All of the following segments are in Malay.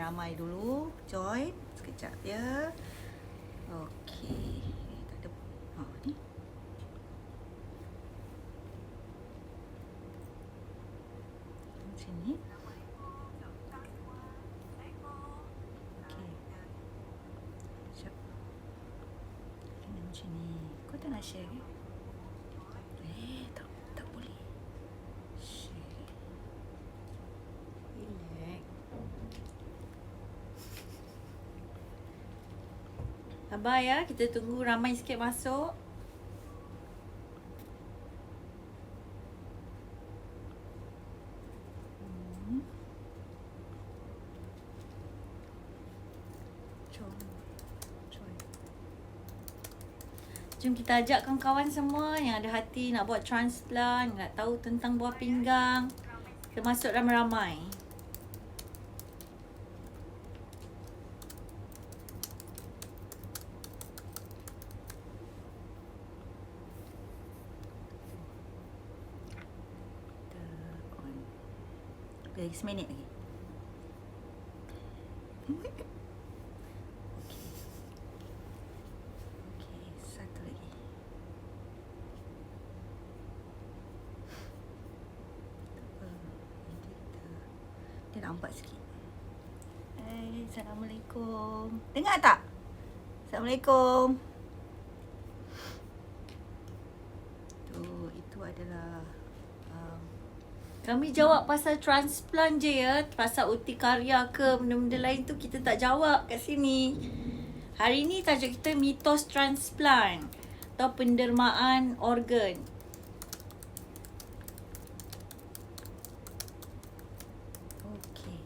ramai dulu. Join sekejap ya. Okey. Tak ada. Ni. Sini. Okey. Sekejap. Kena macam ni. Kau tak nak share ke? Tak boleh. Share. Relax. Sabar ya, kita tunggu ramai sikit masuk. Jom kita ajak kawan-kawan semua yang ada hati nak buat transplant, nak tahu tentang buah pinggang. Kita masuk ramai-ramai. Lagi seminit lagi. Okey, satu lagi. Dia nampak sikit. Assalamualaikum. Dengar tak? Assalamualaikum. Itu adalah kami jawab pasal transplant je ya. Pasal urtikaria ke benda-benda lain tu kita tak jawab kat sini. Hari ni tajuk kita mitos transplant atau pendermaan organ. Okey.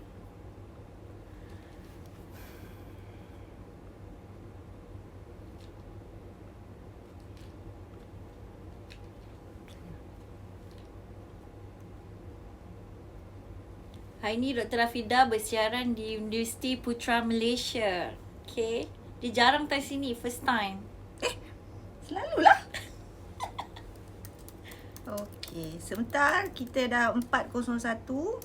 Hari ni Dr. Afida bersiaran di Universiti Putra Malaysia. Okay. Dia jarang datang sini, first time. Selalulah. Okey, sebentar. Kita dah 4:01.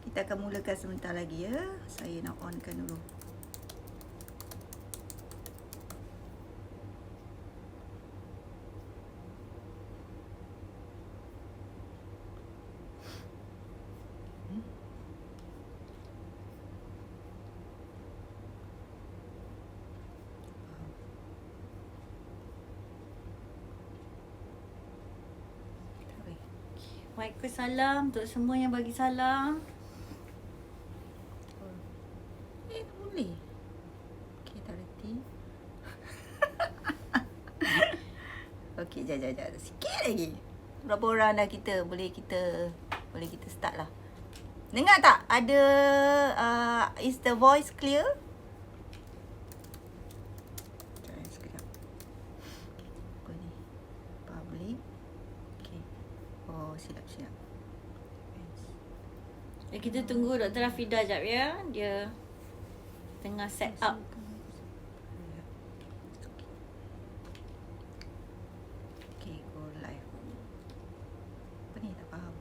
Kita akan mulakan sebentar lagi ya. Saya nak onkan dulu. Waalaikumsalam untuk semua yang bagi salam. Tak boleh. Okey, tak reti. Okey, jap. Sikit lagi. Berapa orang dah kita? Boleh kita start lah. Dengar tak? Ada is the voice clear? Sekejap. Apa ni? Public. Okey. Oh, silap. Kita tunggu Dr. Afida jap ya. Dia tengah set up. Okey, go live. Apa ni? Tak faham.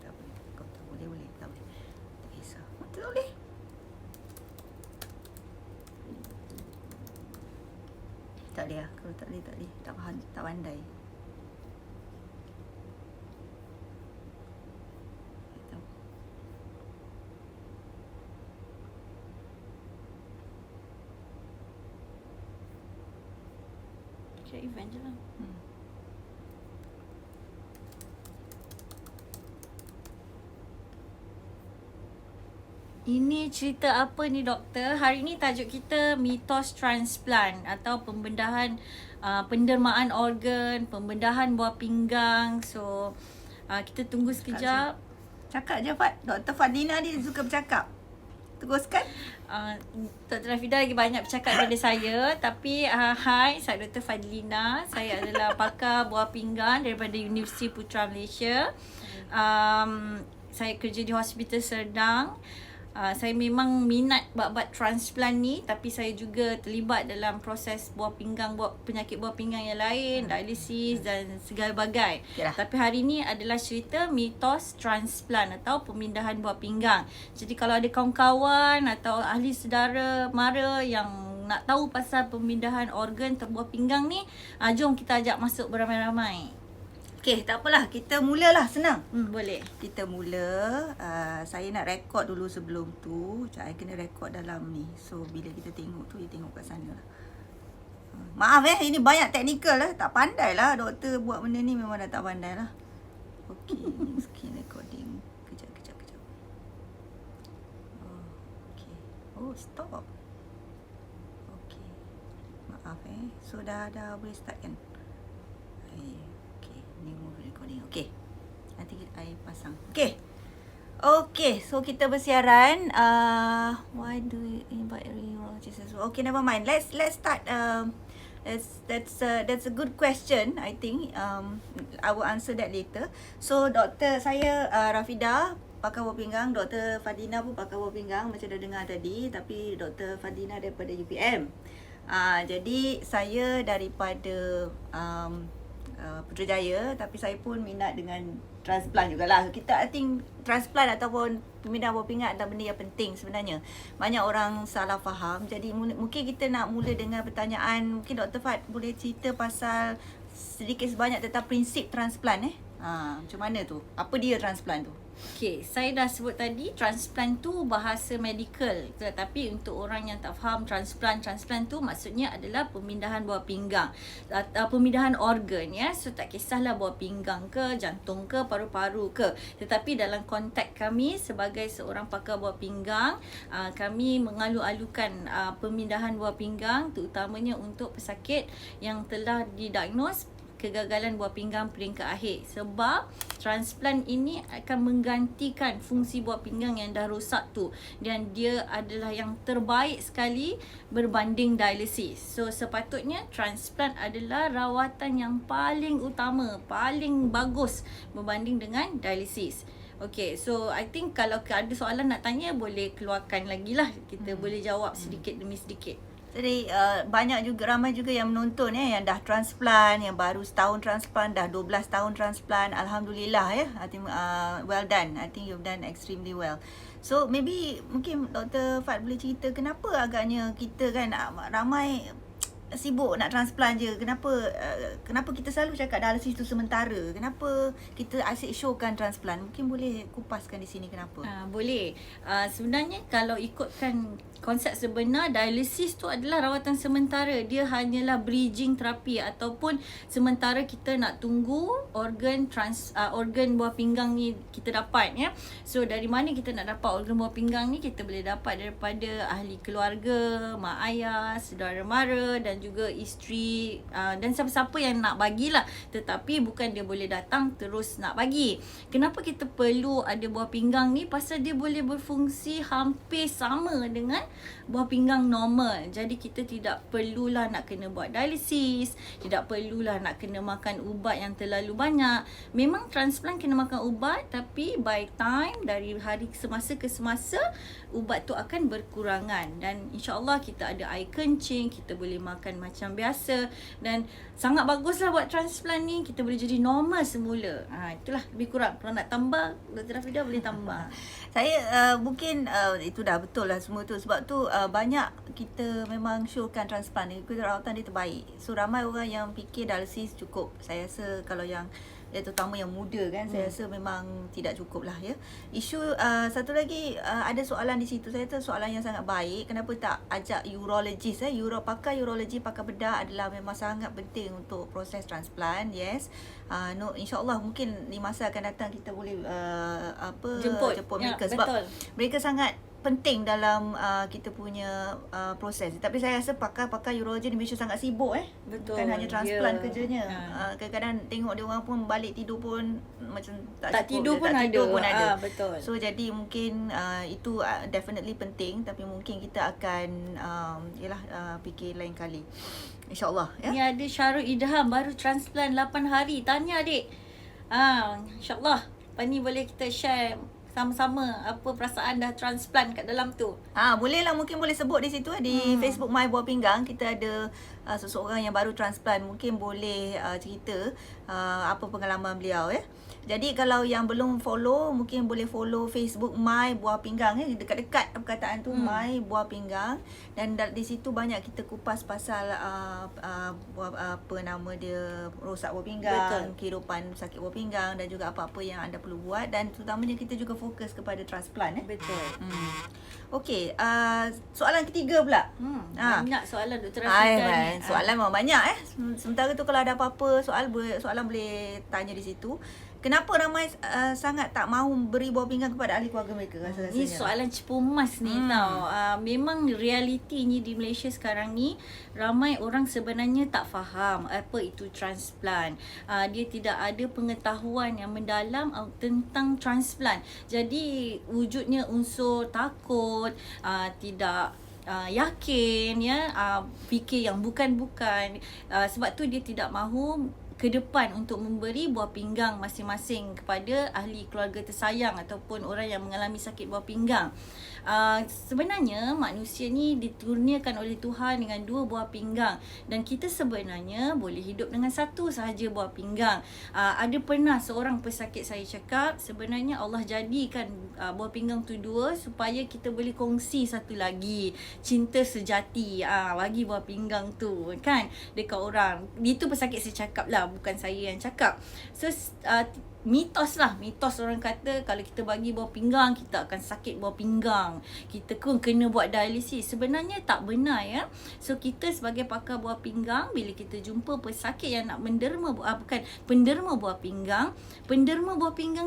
Tak boleh. Kau tak boleh. Tak boleh. Tak kisah. Tak boleh. Tak boleh lah. Kalau tak boleh. Tak faham. Tak pandai. Cari event je lah. Ini cerita apa ni doktor? Hari ni tajuk kita mitos transplant atau pembedahan pendermaan organ, pembedahan buah pinggang. So kita tunggu sekejap. Cakap je Fat. Dr. Fadlina ni suka bercakap. Teruskan. Dr. Afida lagi banyak bercakap daripada saya. Tapi hai, saya Dr. Fadlina. Saya adalah pakar buah pinggang daripada Universiti Putra Malaysia. Saya kerja di Hospital Serdang. Saya memang minat bab-bab transplant ni, tapi saya juga terlibat dalam proses buah pinggang, penyakit buah pinggang yang lain, dialisis dan segala bagai. Tapi hari ni adalah cerita mitos transplant atau pemindahan buah pinggang. Jadi kalau ada kawan-kawan atau ahli saudara mara yang nak tahu pasal pemindahan organ atau buah pinggang ni, jom kita ajak masuk beramai-ramai. Okey, tak apalah. Kita mulalah, senang. Boleh. Kita mula. Saya nak rekod dulu sebelum tu. Saya kena rekod dalam ni. So, bila kita tengok tu, dia tengok kat sana lah. Maaf ini banyak teknikal lah. Tak pandai lah. Doktor buat benda ni memang dah tak pandai lah. Okey, screen recording. Kejap. Okey. Oh, stop. Okey. Maaf So, dah boleh start kan? New movie recording. Okay. Nanti I pasang. Okay, so kita bersiaran. Why do you invite urologists as well? Okay, never mind. Let's start. That's a good question. I think I will answer that later. So, doktor saya Rafida, pakar buah pinggang. Doktor Fadina pun pakar buah pinggang, macam dah dengar tadi. Tapi Doktor Fadina daripada UPM. Jadi saya daripada Putrajaya, tapi saya pun minat dengan transplant jugalah. I think transplant ataupun pemindahan buah pinggang adalah benda yang penting sebenarnya. Banyak orang salah faham. Jadi mungkin kita nak mula dengan pertanyaan. Mungkin Dr. Fad boleh cerita pasal sedikit sebanyak tentang prinsip transplant macam mana tu? Apa dia transplant tu? Okay, saya dah sebut tadi transplant tu bahasa medical. Tetapi untuk orang yang tak faham transplant tu maksudnya adalah pemindahan buah pinggang atau pemindahan organ ya. So tak kisahlah buah pinggang ke, jantung ke, paru-paru ke. Tetapi dalam konteks kami sebagai seorang pakar buah pinggang, kami mengalu-alukan pemindahan buah pinggang terutamanya untuk pesakit yang telah didiagnos kegagalan buah pinggang peringkat akhir. Sebab transplant ini akan menggantikan fungsi buah pinggang yang dah rosak tu. Dan dia adalah yang terbaik sekali berbanding dialisis. So sepatutnya transplant adalah rawatan yang paling utama, paling bagus berbanding dengan dialisis. Okay, so I think kalau ada soalan nak tanya, boleh keluarkan lagi lah. Kita boleh jawab sedikit demi sedikit. Jadi ramai juga yang menonton yang dah transplant, yang baru setahun transplant, dah 12 tahun transplant. Alhamdulillah ya. I think well done. I think you've done extremely well. So mungkin Dr. Fad boleh cerita kenapa agaknya kita kan ramai sibuk nak transplant je. Kenapa kita selalu cakap dialisis tu sementara? Kenapa kita asyik showkan transplant? Mungkin boleh kupaskan di sini kenapa? Boleh. Sebenarnya kalau ikutkan konsep sebenar, dialisis tu adalah rawatan sementara. Dia hanyalah bridging terapi ataupun sementara kita nak tunggu organ buah pinggang ni kita dapat ya. So dari mana kita nak dapat organ buah pinggang ni? Kita boleh dapat daripada ahli keluarga, mak ayah, saudara mara dan juga isteri dan siapa-siapa yang nak bagilah. Tetapi bukan dia boleh datang terus nak bagi. Kenapa kita perlu ada buah pinggang ni? Pasal dia boleh berfungsi hampir sama dengan buah pinggang normal. Jadi kita tidak perlulah nak kena buat dialisis, tidak perlulah nak kena makan ubat yang terlalu banyak. Memang transplant kena makan ubat, tapi by time dari hari semasa ke semasa ubat tu akan berkurangan. Dan insyaAllah kita ada air kencing, kita boleh makan macam biasa. Dan sangat baguslah buat transplant ni, kita boleh jadi normal semula. Itulah lebih kurang. Kalau nak tambah, Dr. Rafida boleh tambah. Saya mungkin itu dah betul lah semua tu. Sebab tu banyak kita memang showkan transplant ni, rawatan dia terbaik. So ramai orang yang fikir dialisis cukup. Saya rasa kalau yang terutama yang muda kan, saya rasa memang tidak cukup lah ya. Isu satu lagi, ada soalan di situ. Saya rasa soalan yang sangat baik. Kenapa tak ajak urologist pakar urologi, pakar bedah adalah memang sangat penting untuk proses transplant. Yes. InsyaAllah mungkin di masa akan datang kita boleh jemput mereka sebab betul. Mereka sangat penting dalam kita punya proses. Tapi saya rasa pakar-pakar urologi di Malaysia sangat sibuk Betul. Bukan hanya transplant kerjanya. Kadang-kadang tengok dia orang pun balik tidur pun macam tak tidur pun ada. Betul. So jadi mungkin itu definitely penting, tapi mungkin kita akan fikir lain kali. InsyaAllah ya. Ni ada Syarul Idham baru transplant 8 hari. Tanya adik. InsyaAllah. Lepas ni boleh kita share sama-sama apa perasaan dah transplant kat dalam tu. Boleh lah, mungkin boleh sebut di situ di Facebook My Buah Pinggang. Kita ada seseorang yang baru transplant, mungkin boleh cerita apa pengalaman beliau ya. Jadi kalau yang belum follow, mungkin boleh follow Facebook My Buah Pinggang ya. Dekat-dekat perkataan tu My Buah Pinggang, dan di situ banyak kita kupas pasal apa nama dia, rosak buah pinggang, kehidupan sakit buah pinggang, dan juga apa-apa yang anda perlu buat, dan terutamanya kita juga fokus kepada transplant Betul. Okey, soalan ketiga pula. Banyak soalan Dr. Rafika ni. Soalan memang banyak Sementara tu kalau ada apa-apa soalan boleh tanya di situ. Kenapa ramai sangat tak mahu beri buah pinggang kepada ahli keluarga mereka rasa-rasanya? Ni soalan cepu emas ni tau. Memang realitinya di Malaysia sekarang ni, ramai orang sebenarnya tak faham apa itu transplant. Dia tidak ada pengetahuan yang mendalam tentang transplant. Jadi wujudnya unsur takut, tidak yakin ya, fikir yang bukan-bukan. Sebab tu dia tidak mahu ke depan untuk memberi buah pinggang masing-masing kepada ahli keluarga tersayang ataupun orang yang mengalami sakit buah pinggang. Sebenarnya manusia ni diturunkan oleh Tuhan dengan 2 buah pinggang, dan kita sebenarnya boleh hidup dengan 1 sahaja buah pinggang. Ada pernah seorang pesakit saya cakap, sebenarnya Allah jadikan buah pinggang tu 2 supaya kita boleh kongsi satu lagi, cinta sejati. Bagi buah pinggang tu kan dekat orang. Itu pesakit saya cakap lah, bukan saya yang cakap. So mitos orang kata kalau kita bagi buah pinggang kita akan sakit buah pinggang, kita pun kena buat dialisis. Sebenarnya tak benar ya. So kita sebagai pakar buah pinggang, bila kita jumpa pesakit yang nak penderma buah pinggang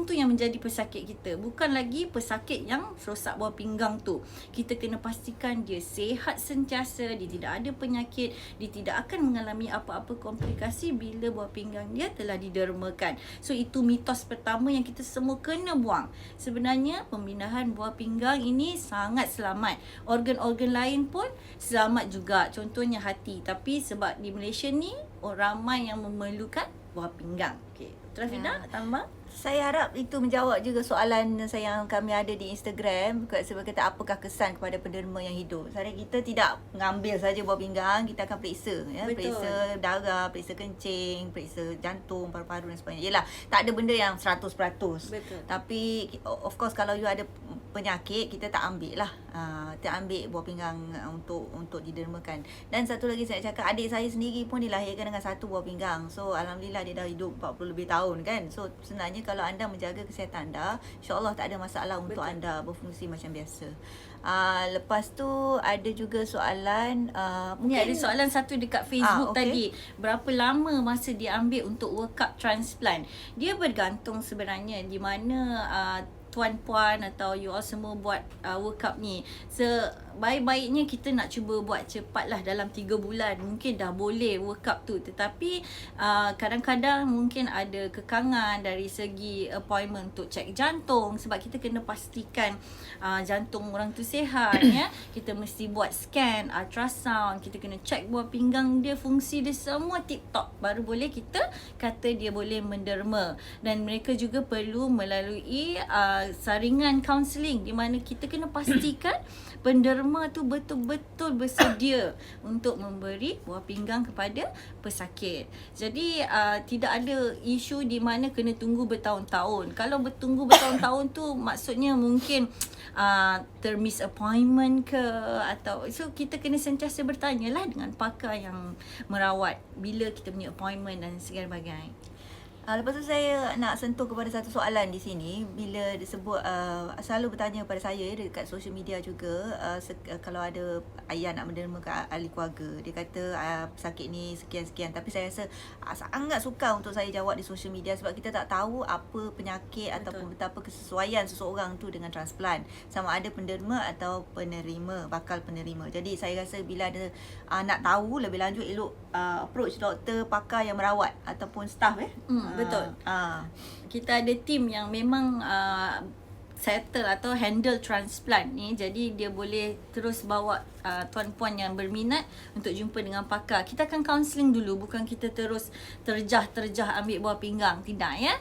tu yang menjadi pesakit kita, bukan lagi pesakit yang rosak buah pinggang tu. Kita kena pastikan dia sihat sentiasa, dia tidak ada penyakit, dia tidak akan mengalami apa-apa komplikasi bila buah pinggang dia telah didermakan. So itu mitos pertama yang kita semua kena buang. Sebenarnya pembinahan buah pinggang ini sangat selamat. Organ-organ lain pun selamat juga. Contohnya hati. Tapi sebab di Malaysia ni orang ramai yang memerlukan buah pinggang. Okey, Dr. Rafika tambah? Saya harap itu menjawab juga soalan saya yang kami ada di Instagram. Sebab kata apakah kesan kepada penderma yang hidup. Saya kita tidak mengambil saja buah pinggang, kita akan periksa ya. Periksa darah, periksa kencing, periksa jantung, paru-paru dan sebagainya. Yelah, tak ada benda yang 100%. Betul. Tapi of course kalau you ada penyakit, kita tak ambil lah. Tak ambil buah pinggang untuk didermakan. Dan satu lagi saya cakap, adik saya sendiri pun dilahirkan dengan 1 buah pinggang. So alhamdulillah dia dah hidup 40 lebih tahun kan. So sebenarnya kalau anda menjaga kesihatan anda, insya-Allah tak ada masalah untuk anda berfungsi macam biasa. Lepas tu ada juga soalan mungkin ada soalan satu dekat Facebook tadi. Berapa lama masa dia ambil untuk workup transplant? Dia bergantung sebenarnya di mana tuan-puan atau you all semua buat workup ni. Baik-baiknya kita nak cuba buat cepat lah, dalam 3 bulan mungkin dah boleh workup tu. Tetapi kadang-kadang mungkin ada kekangan dari segi appointment untuk cek jantung, sebab kita kena pastikan jantung orang tu sihat ya. Kita mesti buat scan, ultrasound, kita kena cek buah pinggang dia, fungsi dia semua tip-top, baru boleh kita kata dia boleh menderma. Dan mereka juga perlu melalui saringan kaunseling di mana kita kena pastikan penderma tu betul-betul bersedia untuk memberi buah pinggang kepada pesakit. Jadi tidak ada isu di mana kena tunggu bertahun-tahun. Kalau bertunggu bertahun-tahun tu maksudnya mungkin termiss appointment ke, atau so kita kena sentiasa bertanyalah dengan pakar yang merawat bila kita punya appointment dan sebagainya. Lepas tu saya nak sentuh kepada satu soalan di sini. Bila disebut selalu bertanya kepada saya dekat social media juga, kalau ada ayah nak menderma ke ahli keluarga, dia kata sakit ni sekian-sekian. Tapi saya rasa sangat sukar untuk saya jawab di social media, sebab kita tak tahu apa penyakit ataupun betapa kesesuaian seseorang tu dengan transplant, sama ada penderma atau penerima, bakal penerima. Jadi saya rasa bila ada nak tahu lebih lanjut, elok approach doktor, pakar yang merawat ataupun staff Betul. Kita ada tim yang memang settle atau handle transplant ni, jadi dia boleh terus bawa tuan-puan yang berminat untuk jumpa dengan pakar. Kita akan counselling dulu, bukan kita terus terjah ambil buah pinggang, tidak ya.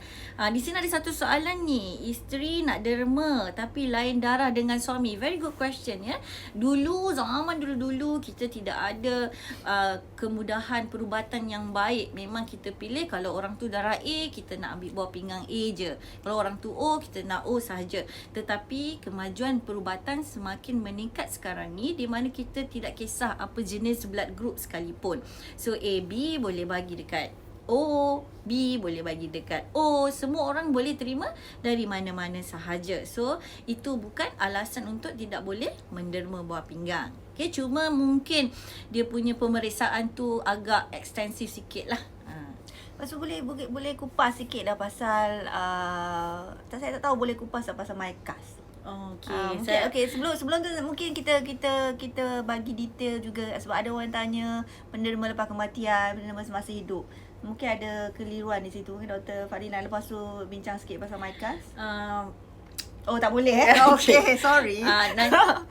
Di sini ada satu soalan ni, isteri nak derma tapi lain darah dengan suami. Very good question ya. Dulu, zaman dulu-dulu kita tidak ada kemudahan perubatan yang baik. Memang kita pilih kalau orang tu darah A, kita nak ambil buah pinggang A je. Kalau orang tu O, kita nak O sahaja. Tetapi kemajuan perubatan semakin meningkat sekarang ni, di mana kita tidak kisah apa jenis blood group sekalipun. So AB boleh bagi dekat O, B boleh bagi dekat O. Semua orang boleh terima dari mana-mana sahaja. So itu bukan alasan untuk tidak boleh menderma buah pinggang. Okay, cuma mungkin dia punya pemeriksaan tu agak ekstensif sikit lah. Lepas tu boleh kupas sikit dah pasal saya tak tahu boleh kupas tak pasal MyCast. Okay, sebelum tu mungkin kita bagi detail juga, sebab ada orang tanya penderma lepas kematian, penderma semasa hidup. Mungkin ada keliruan di situ. Mungkin Dr. Fadlina lepas tu bincang sikit pasal MyCast. Oh, tak boleh Okay, sorry.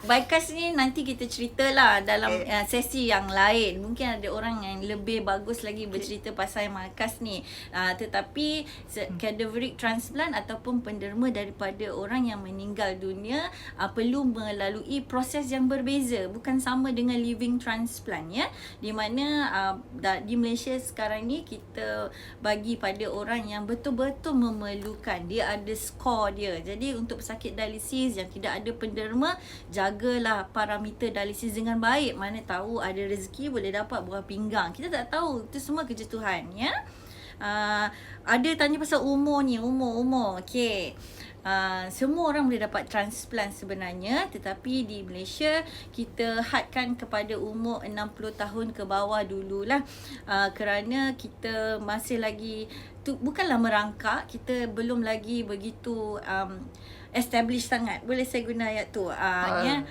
MyCast ni nanti kita ceritalah dalam sesi yang lain. Mungkin ada orang yang lebih bagus lagi bercerita pasal MyCast ni. Tetapi cadaveric transplant ataupun penderma daripada orang yang meninggal dunia perlu melalui proses yang berbeza. Bukan sama dengan living transplant ya. Di mana di Malaysia sekarang ni kita bagi pada orang yang betul-betul memerlukan. Dia ada skor dia. Jadi untuk pesakit dialisis yang tidak ada penderma, jagalah parameter dialisis dengan baik. Mana tahu ada rezeki boleh dapat buah pinggang. Kita tak tahu, itu semua kerja Tuhan ya. Ada tanya pasal umur ni, umur. Okey. Semua orang boleh dapat transplant sebenarnya, tetapi di Malaysia kita hadkan kepada umur 60 tahun ke bawah dululah. Kerana kita masih lagi bukanlah merangkak, kita belum lagi begitu establish sangat. Boleh saya guna ayat tu ya.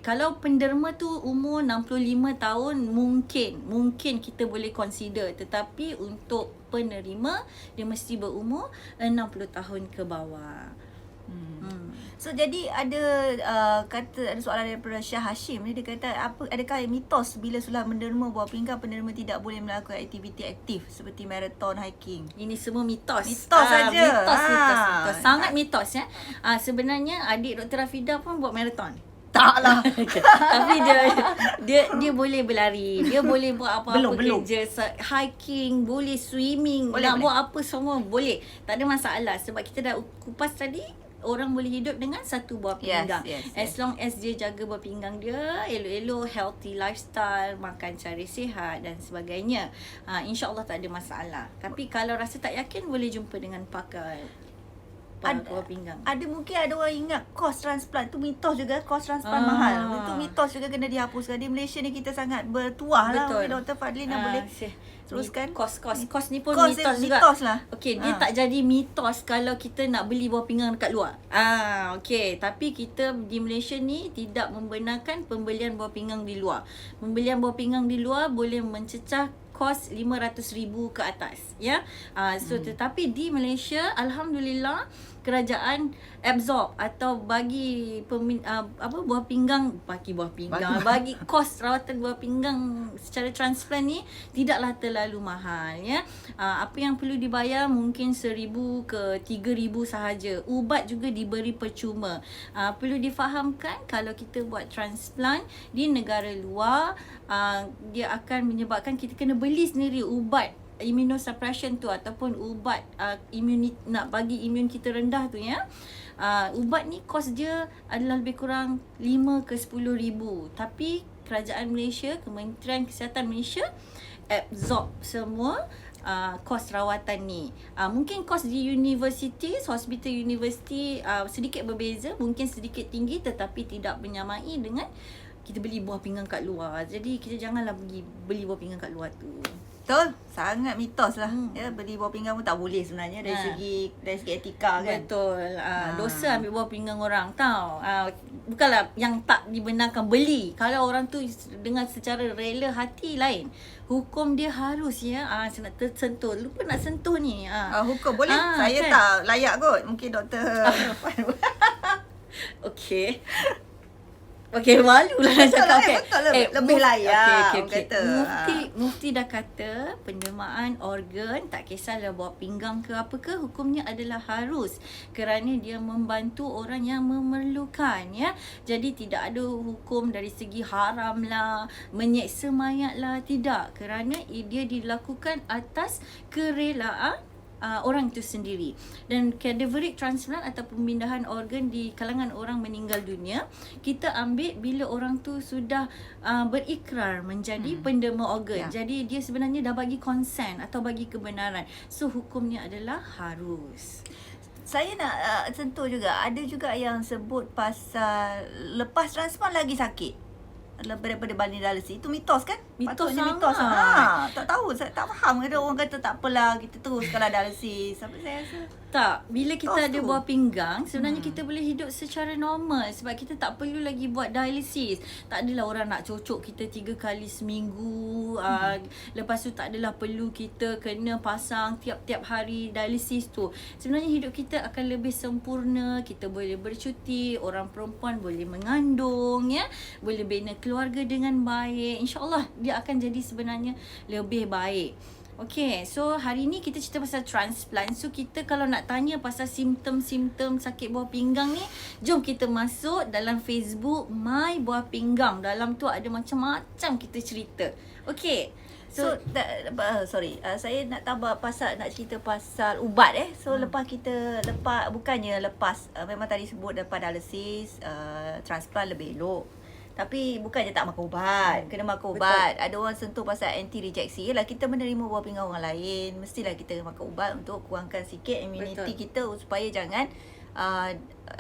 Kalau penderma tu umur 65 tahun, mungkin kita boleh consider, tetapi untuk penerima dia mesti berumur 60 tahun ke bawah. So jadi ada ada soalan daripada Syah Hashim ni, dia kata adakah mitos bila sudah menderma buah pinggang penderma tidak boleh melakukan aktiviti aktif seperti marathon, hiking? Ini semua mitos. Mitos saja. Mitos. Sangat mitos ya. Sebenarnya adik Dr. Rafidah pun buat marathon. Taklah. Tapi dia boleh berlari, dia boleh buat apa-apa kerja, hiking, boleh swimming, nak buat apa semua boleh. Tak ada masalah sebab kita dah kupas tadi. Orang boleh hidup dengan satu buah pinggang. As long as dia jaga buah pinggang dia, elok-elok, healthy lifestyle, makan cara sihat dan sebagainya. InsyaAllah tak ada masalah. Tapi kalau rasa tak yakin, boleh jumpa dengan pakar buah pinggang. Mungkin ada orang ingat kos transplant tu mitos juga, kos transplant mahal. Itu mitos juga, kena dihapuskan. Di Malaysia ni kita sangat bertuah lah. Dr. Fadlina boleh teruskan. Kos ni pun mitos lah. Okey, dia tak jadi mitos kalau kita nak beli buah pinggang dekat luar. Okey, tapi kita di Malaysia ni tidak membenarkan pembelian buah pinggang di luar. Pembelian buah pinggang di luar boleh mencecah kos 500,000 ke atas ya. Tetapi di Malaysia alhamdulillah kerajaan absorb atau bagi buah pinggang, bagi kos rawatan buah pinggang secara transplant ni tidaklah terlalu mahal ya. Apa yang perlu dibayar mungkin 1,000 ke 3,000 sahaja. Ubat juga diberi percuma. Perlu difahamkan kalau kita buat transplant di negara luar, dia akan menyebabkan kita kena beli sendiri ubat immunosuppression tu ataupun ubat nak bagi imun kita rendah tu ya. Ubat ni kos dia adalah lebih kurang 5 ke 10,000. Tapi kerajaan Malaysia, Kementerian Kesihatan Malaysia absorb semua kos rawatan ni. Mungkin kos di hospital university sedikit berbeza, mungkin sedikit tinggi, tetapi tidak menyamai dengan kita beli buah pinggang kat luar. Jadi kita janganlah pergi beli buah pinggang kat luar tu. Betul, sangat mitos lah. Ya, beli buah pinggang pun tak boleh sebenarnya dari segi etika kan. Betul. Dosa ambil buah pinggang orang tau. Bukanlah yang tak dibenarkan beli. Kalau orang tu dengan secara rela hati lain. Hukum dia harus ya. Saya nak tersentuh. Lupa nak sentuh ni. Hukum boleh. Saya kan? tak layak kot. Mungkin doktor. Okey. Okey, malu lah nak cakap. Betul lah. Lebih layak. Okay. Kata. Mufti dah kata pendermaan organ, tak kisahlah buah pinggang ke apa ke, hukumnya adalah harus kerana dia membantu orang yang memerlukan ya. Jadi tidak ada hukum dari segi haram lah, menyeksa mayat lah, tidak. Kerana dia dilakukan atas kerelaan orang itu sendiri. Dan cadaveric transplant atau pemindahan organ di kalangan orang meninggal dunia, kita ambil bila orang tu sudah berikrar menjadi penderma organ. Jadi dia sebenarnya dah bagi consent atau bagi kebenaran. So hukumnya adalah harus. Saya nak sentuh juga. Ada juga yang sebut pasal lepas transplant lagi sakit daripada banding dialisis. Itu mitos kan? Mitos Patutnya sangat. mitos. Tak tahu, saya tak faham. Ada orang kata tak apalah, kita teruskanlah dialisis. Apa saya rasa? Tak, bila kita Mitos ada tu. buah pinggang, sebenarnya kita boleh hidup secara normal sebab kita tak perlu lagi buat dialisis. Tak adalah orang nak cocok kita 3 kali seminggu. Lepas tu tak adalah perlu kita kena pasang tiap-tiap hari dialisis tu. Sebenarnya hidup kita akan lebih sempurna, kita boleh bercuti, orang perempuan boleh mengandung ya, boleh bina keluarga dengan baik. InsyaAllah dia akan jadi sebenarnya lebih baik. Okay, so hari ni kita cerita pasal transplant. So kita kalau nak tanya pasal simptom-simptom sakit buah pinggang ni, jom kita masuk dalam Facebook My Buah Pinggang. Dalam tu ada macam-macam kita cerita. Okay. Saya nak tambah nak cerita pasal ubat lepas bukannya lepas memang tadi sebut lepas dialisis, transplant lebih elok. Tapi bukannya tak makan ubat, kena makan ubat. Betul. Ada orang sentuh pasal anti-rejeksi. Yalah, kita menerima buah pinggang orang lain, mestilah kita makan ubat untuk kurangkan sikit immunity kita supaya jangan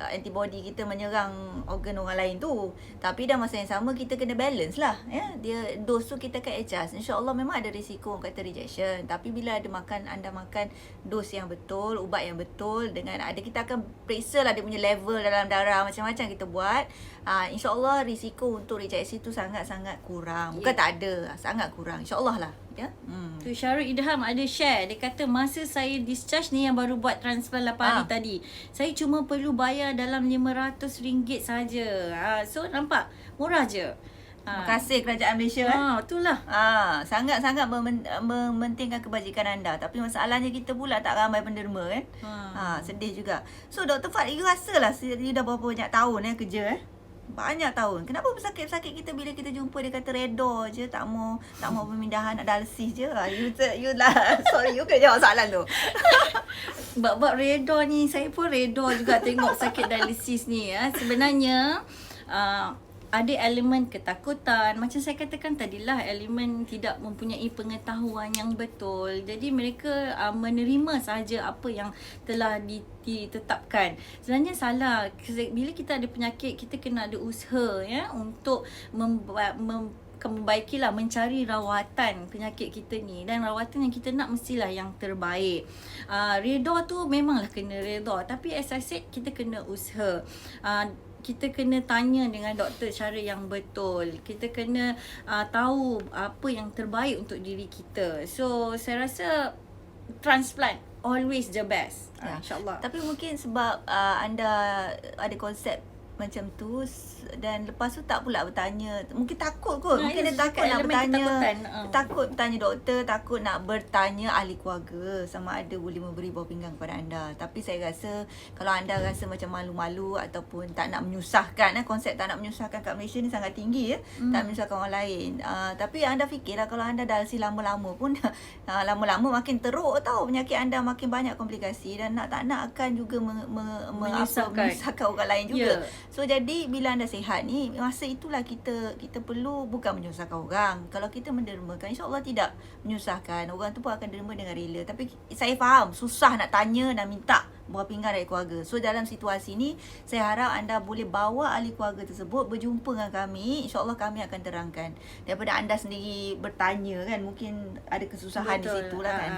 antibody kita menyerang organ orang lain tu. Tapi dalam masa yang sama kita kena balance lah ya. Dia dos tu kita akan adjust. InsyaAllah memang ada risiko orang kata rejection, tapi bila anda makan dos yang betul, ubat yang betul, dengan kita akan periksa lah dia punya level dalam darah, macam-macam kita buat. InsyaAllah risiko untuk rejeksi tu sangat-sangat kurang. Bukan tak ada, sangat kurang. InsyaAllah lah ya. Tu Syarul Idham ada share. Dia kata masa saya discharge ni yang baru buat transplant 8 hari tadi, saya cuma perlu bayar dalam RM500 saja. So nampak murah je. Terima kasih kerajaan Malaysia. Itulah. Sangat-sangat mementingkan kebajikan anda. Tapi masalahnya kita pula tak ramai penderma kan. Sedih juga. So Dr. Fad, you rasalah you dah berapa banyak tahun kerja banyak tahun. Kenapa pesakit-pesakit kita bila kita jumpa dia kata redha je, tak mau pemindahan, nak dialisis je. You lah. Sorry, you kena jawab soalan tu. Bab redha ni, saya pun redha juga tengok sakit dialisis ni Sebenarnya ada elemen ketakutan. Macam saya katakan tadilah, elemen tidak mempunyai pengetahuan yang betul. Jadi mereka menerima sahaja apa yang telah ditetapkan. Sebenarnya salah. Bila kita ada penyakit, kita kena ada usaha untuk membaikilah, mencari rawatan penyakit kita ni, dan rawatan yang kita nak mestilah yang terbaik. Reda tu memanglah kena reda, tapi as I said, kita kena usaha. Kita kena tanya dengan doktor cara yang betul. Kita kena tahu apa yang terbaik untuk diri kita. So saya rasa transplant always the best. InsyaAllah. Tapi mungkin sebab anda ada konsep macam tu, dan lepas tu tak pula bertanya, mungkin takut kot. Mungkin dia takut nak bertanya, takut bertanya doktor, takut nak bertanya ahli keluarga sama ada boleh memberi buah pinggang kepada anda. Tapi saya rasa kalau anda rasa macam malu-malu ataupun tak nak menyusahkan, konsep tak nak menyusahkan kat Malaysia ni sangat tinggi tak menyusahkan orang lain. Tapi anda fikirlah, kalau anda dialisis lama-lama pun lama-lama makin teruk tau penyakit anda, makin banyak komplikasi, dan tak nak akan juga menyusahkan orang lain juga. So jadi bila anda sihat ni, masa itulah kita perlu bukan menyusahkan orang. Kalau kita mendermakan, insya-Allah tidak menyusahkan. Orang tu pun akan derma dengan rela. Tapi saya faham susah nak tanya, nak minta buah pinggang dari keluarga. So dalam situasi ni saya harap anda boleh bawa ahli keluarga tersebut berjumpa dengan kami. InsyaAllah kami akan terangkan. Daripada anda sendiri bertanya kan, mungkin ada kesusahan di situ lah kan.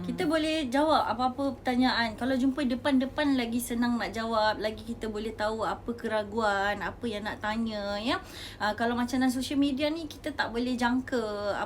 Kita boleh jawab apa-apa pertanyaan. Kalau jumpa depan-depan lagi senang nak jawab, lagi kita boleh tahu apa keraguan, apa yang nak tanya ya. Kalau macam dalam social media ni kita tak boleh jangka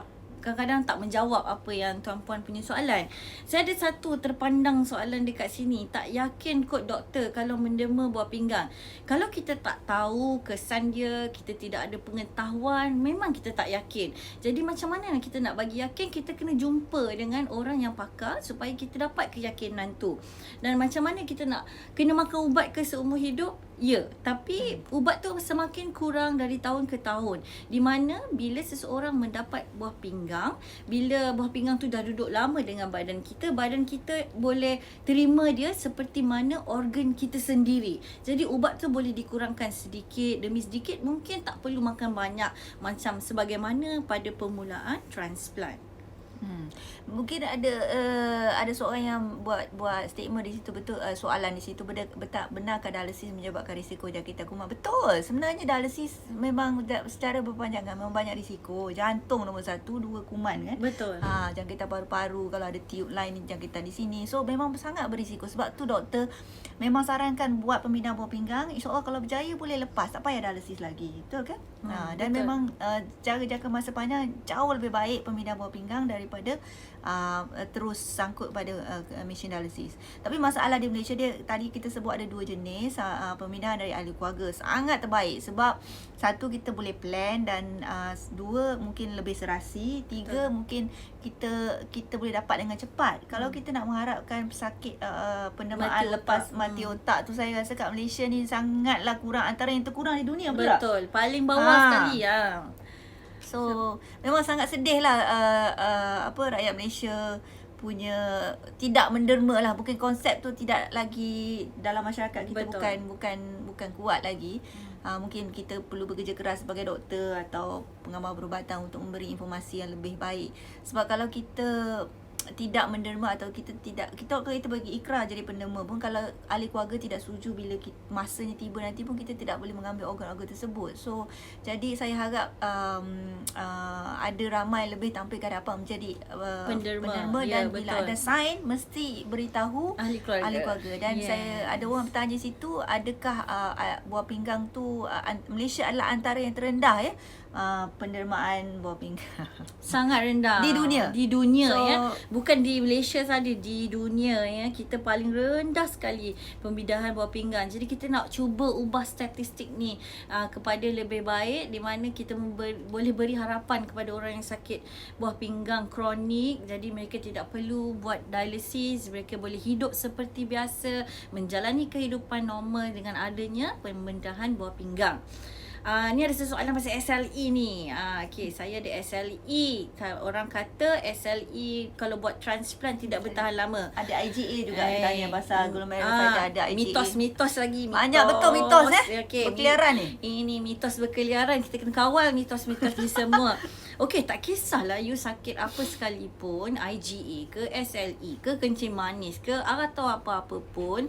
kadang-kadang tak menjawab apa yang tuan-puan punya soalan. Saya ada satu terpandang soalan dekat sini. Tak yakin kot doktor kalau menderma buah pinggang. Kalau kita tak tahu kesan dia, kita tidak ada pengetahuan, memang kita tak yakin. Jadi macam mana kita nak bagi yakin? Kita kena jumpa dengan orang yang pakar supaya kita dapat keyakinan tu. Dan macam mana kita nak kena makan ubat ke seumur hidup? Ya, tapi ubat tu semakin kurang dari tahun ke tahun. Di mana bila seseorang mendapat buah pinggang, bila buah pinggang tu dah duduk lama dengan badan kita boleh terima dia seperti mana organ kita sendiri. Jadi ubat tu boleh dikurangkan sedikit demi sedikit, mungkin tak perlu makan banyak macam sebagaimana pada permulaan transplant. Mungkin ada seorang yang buat statement di situ, betul, soalan di situ, benarkah dialisis menyebabkan risiko jangkitan kuman? Betul. Sebenarnya dialisis memang secara berpanjangan memang banyak risiko. Jantung nombor 1, 2 kuman kan. Betul. Jangkitan paru-paru, kalau ada tube lain jangkitan di sini. So memang sangat berisiko. Sebab tu doktor memang sarankan buat pemindahan buah pinggang. InsyaAllah kalau berjaya boleh lepas, tak payah dialisis lagi. Betul kan? Dan betul. memang jaga masa panjang jauh lebih baik pemindahan buah pinggang daripada terus sangkut pada mesin dialisis. Tapi masalah di Malaysia dia, tadi kita sebut ada 2 jenis pemindahan dari ahli keluarga. Sangat terbaik sebab 1 kita boleh plan, dan 2 mungkin lebih serasi, 3 mungkin kita boleh dapat dengan cepat. Kalau kita nak mengharapkan pesakit pendermaan lepas mati otak tu, saya rasa kat Malaysia ni sangatlah kurang, antara yang terkurang di dunia. Betul. Paling bawah sekali ya. So memang sangat sedih lah rakyat Malaysia punya tidak menderma lah. Mungkin konsep tu tidak lagi dalam masyarakat kita. Betul. bukan kuat lagi. Mungkin kita perlu bekerja keras sebagai doktor atau pengamal perubatan untuk memberi informasi yang lebih baik. Sebab kalau kita tidak menderma atau kita bagi ikrar jadi penderma pun, kalau ahli keluarga tidak setuju bila masanya tiba nanti pun, kita tidak boleh mengambil organ-organ tersebut. So jadi saya harap ada ramai lebih tampil ke hadapan menjadi penderma, dan bila ada sign mesti beritahu ahli keluarga. Dan saya ada orang bertanya situ, adakah buah pinggang tu Malaysia adalah antara yang terendah ya pendermaan buah pinggang. Sangat rendah Di dunia so, ya. Bukan di Malaysia saja, di dunia ya. Kita paling rendah sekali pembedahan buah pinggang. Jadi kita nak cuba ubah statistik ni kepada lebih baik, di mana kita boleh beri harapan kepada orang yang sakit buah pinggang kronik. Jadi mereka tidak perlu buat dialisis, mereka boleh hidup seperti biasa, menjalani kehidupan normal dengan adanya pembedahan buah pinggang. Ni ada soalan pasal SLE ni. Okay, saya ada SLE. Orang kata SLE kalau buat transplant tidak bertahan lama. Ada IgA juga tanya pasal glomerulonephritis, ada IgA. Mitos lagi. Banyak betul mitos Okay, berkeliaran ni. Ini mitos berkeliaran. Kita kena kawal mitos-mitos ni semua. Okey, tak kisahlah you sakit apa sekalipun, IgA ke, SLE ke, kencing manis ke, atau apa-apa pun,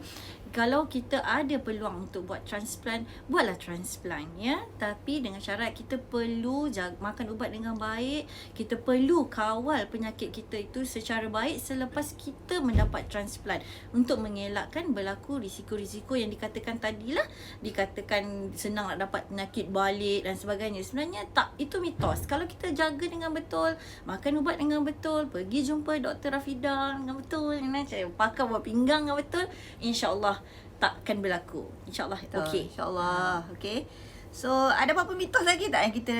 kalau kita ada peluang untuk buat transplant, buatlah transplant ya. Tapi dengan syarat kita perlu makan ubat dengan baik, kita perlu kawal penyakit kita itu secara baik selepas kita mendapat transplant, untuk mengelakkan berlaku risiko-risiko yang dikatakan tadilah. Dikatakan senang nak dapat penyakit balik dan sebagainya. Sebenarnya tak, itu mitos. Kalau kita jaga dengan betul, makan ubat dengan betul, pergi jumpa Dr. Rafidah dengan betul, pakai buah pinggang dengan betul, insya-Allah takkan berlaku. InsyaAllah. Okey. InsyaAllah. Okey. So, ada apa-apa mitos lagi tak yang kita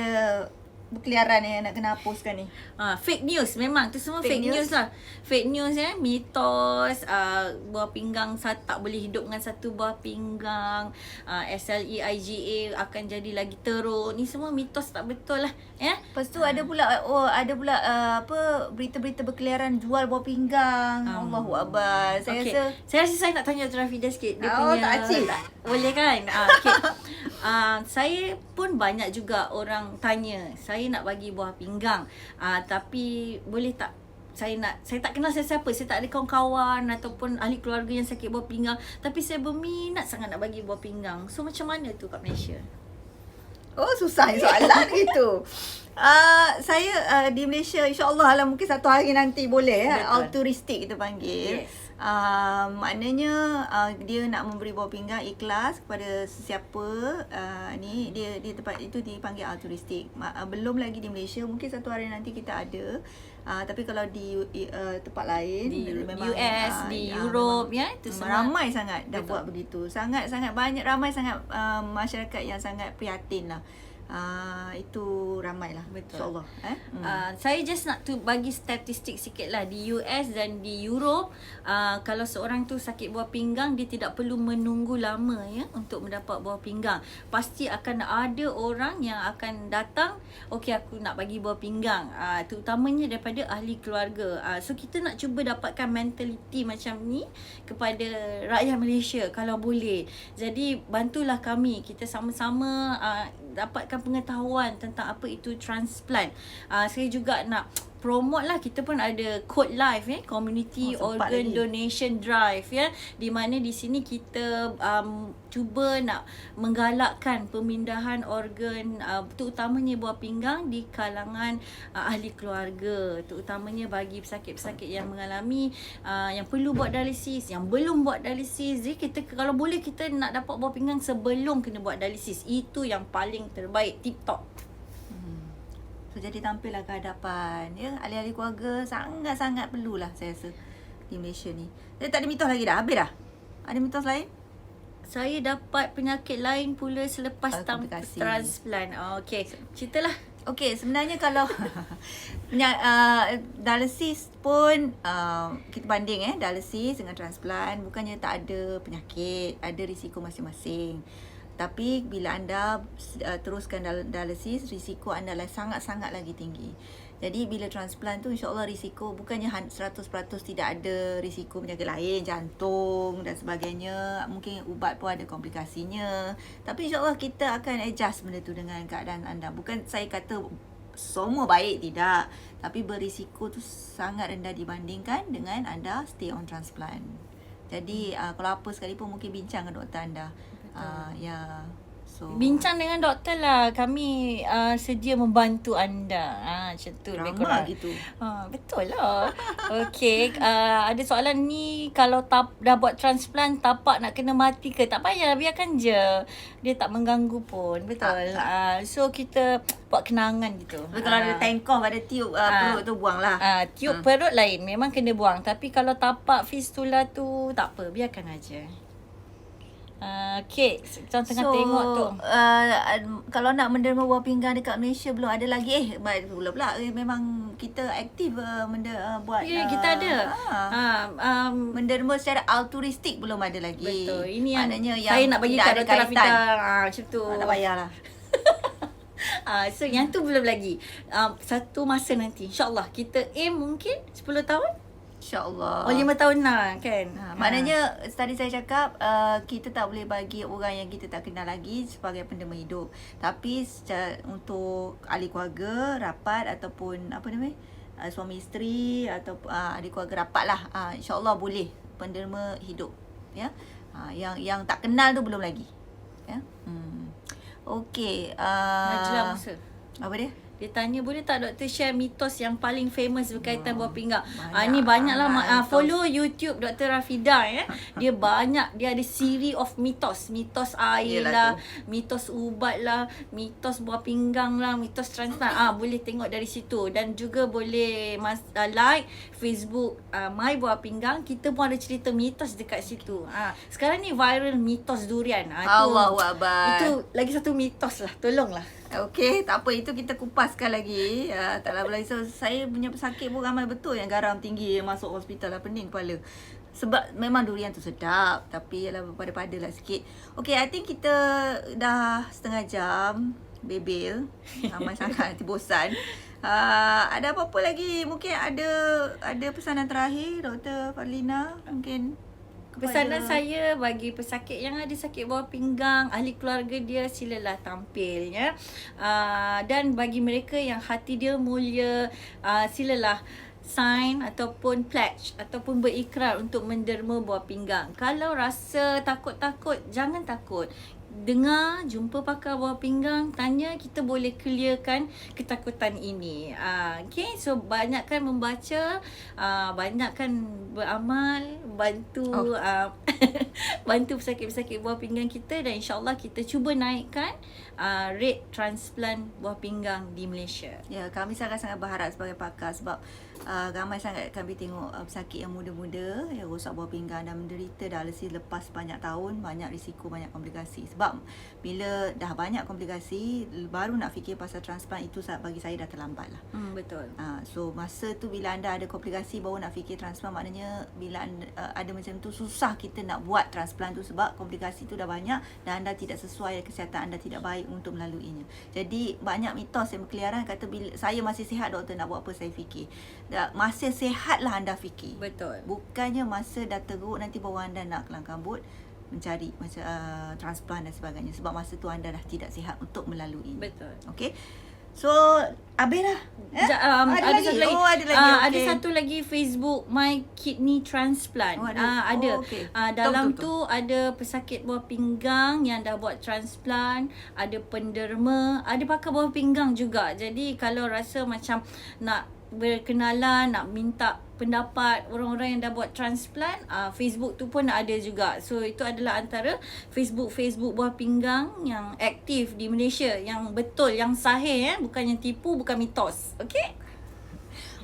berkeliaran yang nak kena hapuskan ni? Fake news. Memang tu semua fake news lah. Fake news ya. Mitos. Buah pinggang tak boleh hidup dengan satu buah pinggang. SLE, IgA akan jadi lagi teruk. Ni semua mitos tak betul lah ya. Lepas tu ada pula berita-berita berkeliaran jual buah pinggang. Allahu Akbar. Saya rasa saya nak tanya Dr. Rafidah sikit. Dia tak acik. Boleh kan? Okay. Saya pun banyak juga orang tanya, saya nak bagi buah pinggang, tapi boleh tak saya tak kenal siapa-siapa, saya tak ada kawan-kawan ataupun ahli keluarga yang sakit buah pinggang, tapi saya berminat sangat nak bagi buah pinggang. So macam mana tu kat Malaysia? Oh, susah soalan gitu. Saya di Malaysia, insyaAllah lah, mungkin satu hari nanti boleh altruistik kita panggil. Yes. Maknanya dia nak memberi buah pinggang ikhlas kepada sesiapa, ni dia tempat itu dipanggil altruistik. Belum lagi di Malaysia, mungkin satu hari nanti kita ada. Tapi kalau di tempat lain, Di memang, US, di Europe, memang, ya, itu semua ramai sangat dah betul. buat begitu. Sangat banyak, ramai sangat masyarakat yang sangat prihatin lah. Itu ramai lah, Betul. insyaAllah. Saya just nak tu bagi statistik sikit lah. Di US dan di Europe, kalau seorang tu sakit buah pinggang, dia tidak perlu menunggu lama ya untuk mendapat buah pinggang. Pasti akan ada orang yang akan datang, okey aku nak bagi buah pinggang, terutamanya daripada ahli keluarga. So kita nak cuba dapatkan mentality macam ni kepada rakyat Malaysia kalau boleh. Jadi bantulah kami, kita sama-sama dapatkan pengetahuan tentang apa itu transplant. Saya juga nak promote lah, kita pun ada Code Life Community Organ Donation Drive di mana di sini kita cuba nak menggalakkan pemindahan organ, terutamanya buah pinggang di kalangan ahli keluarga, terutamanya bagi pesakit-pesakit yang mengalami yang perlu buat dialisis, yang belum buat dialisis. Jadi kita kalau boleh kita nak dapat buah pinggang sebelum kena buat dialisis. Itu yang paling terbaik, tip top. So jadi tampillah ke hadapan ya, ahli-ahli keluarga sangat-sangat perlulah saya rasa di Malaysia ni. Jadi tak ada mitos lagi dah, habis dah. Ada mitos lain? Saya dapat penyakit lain pula selepas transplant. Okey, ceritalah. Okey, sebenarnya kalau dialisis pun kita banding dialisis dengan transplant, bukannya tak ada penyakit, ada risiko masing-masing. Tapi bila anda teruskan dialisis, risiko anda sangat-sangat lagi tinggi. Jadi bila transplant tu insyaAllah risiko bukannya 100% tidak ada risiko penyakit lain, jantung dan sebagainya. Mungkin ubat pun ada komplikasinya. Tapi insyaAllah kita akan adjust benda tu dengan keadaan anda. Bukan saya kata semua baik, tidak. Tapi berisiko tu sangat rendah dibandingkan dengan anda stay on transplant. Jadi kalau apa sekalipun mungkin bincang dengan doktor anda. So bincang dengan doktor lah. Kami sedia membantu anda. Macam tu lebih kurang gitu. Betul lah. Okey, ada soalan ni, kalau dah buat transplant tapak nak kena mati ke? Tak payah, biarkan je. Dia tak mengganggu pun. Betul. So kita buat kenangan gitu. Kalau ada tengkoh, ada tiup perut tu buang lah. Tiup perut lain, memang kena buang. Tapi kalau tapak fistula tu tak apa, biarkan aja. Okay, kita tengah tengok tu. Kalau nak menderma buah pinggang dekat Malaysia belum ada lagi. Pula memang kita aktif buat. Ya, kita ada. Menderma secara altruistik belum ada lagi. Betul. Ini yang maknanya saya nak bagi kat Dr. Rafida. Macam tu. Tak payahlah. So yang tu belum lagi. Satu masa nanti InsyaAllah kita aim mungkin 10 tahun, InsyaAllah. 5 tahun lah kan. Maknanya tadi saya cakap kita tak boleh bagi orang yang kita tak kenal lagi sebagai penderma hidup. Tapi untuk ahli keluarga rapat ataupun suami isteri atau ahli keluarga rapat lah, InsyaAllah boleh penderma hidup ya. Yang tak kenal tu belum lagi ya. Okey, Najla Musa. Apa dia? Dia tanya, boleh tak doktor share mitos yang paling famous berkaitan buah pinggang? Ni banyaklah. Follow YouTube Dr. Rafida ya. Dia banyak, dia ada series of mitos. Mitos air lah, mitos ubat lah, mitos buah pinggang lah, mitos transplant. Boleh tengok dari situ. Dan juga boleh like Facebook My Buah Pinggang. Kita pun ada cerita mitos dekat situ. Sekarang ni viral mitos durian. Allahu Akbar. Itu lagi satu mitos lah. Tolonglah. Okey, tak apa, itu kita kupaskan lagi. Taklah lagi. So, saya punya pesakit pun ramai betul yang garam tinggi, yang masuk hospital lah, pening kepala. Sebab memang durian tu sedap, tapi ialah pada-pada lah sikit. Okey, I think kita dah setengah jam bebel. Ramai sangat, nanti bosan. Ada apa-apa lagi? Mungkin ada pesanan terakhir, Dr. Fadlina? Mungkin pesanan saya bagi pesakit yang ada sakit buah pinggang, ahli keluarga dia, silalah tampil ya. Dan bagi mereka yang hati dia mulia, silalah sign ataupun pledge ataupun berikrar untuk menderma buah pinggang. Kalau rasa takut-takut, jangan takut. Dengar, jumpa pakar buah pinggang, tanya, kita boleh clearkan ketakutan ini. Okay, so banyakkan membaca, banyakkan beramal, bantu bantu pesakit-pesakit buah pinggang kita, dan insyaAllah kita cuba naikkan rate transplant buah pinggang di Malaysia. Ya, kami sangat-sangat berharap sebagai pakar sebab ramai sangat kami tengok pesakit yang muda-muda yang rosak buah pinggang dan menderita dialisis lepas banyak tahun, banyak risiko, banyak komplikasi. Sebab bila dah banyak komplikasi, baru nak fikir pasal transplant itu bagi saya dah terlambat lah. Betul. So masa tu bila anda ada komplikasi baru nak fikir transplant, maknanya bila anda, ada macam tu, susah kita nak buat transplant tu sebab komplikasi tu dah banyak dan anda tidak sesuai, kesihatan anda tidak baik untuk melaluinya. Jadi banyak mitos yang berkeliaran kata bila saya masih sihat doktor nak buat apa, saya fikir. Masa sihatlah anda fikir. Betul. Bukannya masa dah teruk nanti baru anda nak kelang kabut mencari macam transplant dan sebagainya sebab masa tu anda dah tidak sihat untuk melalui. Betul. Okey. So, habis lah. Ada satu lagi. Ada lagi. Ada satu lagi Facebook My Kidney Transplant. Ada. Okay. Dalam tu ada pesakit buah pinggang yang dah buat transplant, ada penderma, ada pakar buah pinggang juga. Jadi kalau rasa macam nak berkenalan, nak minta pendapat orang-orang yang dah buat transplant, Facebook tu pun ada juga. So itu adalah antara Facebook buah pinggang yang aktif di Malaysia, yang betul, yang sahih, bukan yang tipu, bukan mitos. Okey?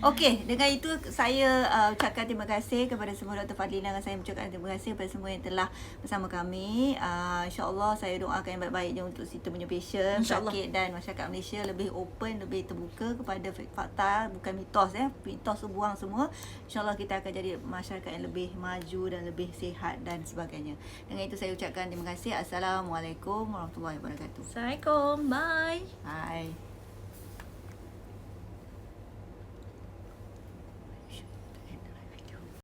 Okey, dengan itu saya ucapkan terima kasih kepada semua Dr. Fadlina, dan saya ucapkan terima kasih kepada semua yang telah bersama kami. InsyaAllah saya doakan yang baik-baik je untuk kita punya patient, sakit, dan masyarakat Malaysia lebih open, lebih terbuka kepada fakta, bukan mitos. Mitos tu buang semua. InsyaAllah kita akan jadi masyarakat yang lebih maju dan lebih sihat dan sebagainya. Dengan itu saya ucapkan terima kasih. Assalamualaikum warahmatullahi wabarakatuh. Assalamualaikum. Bye. Bye.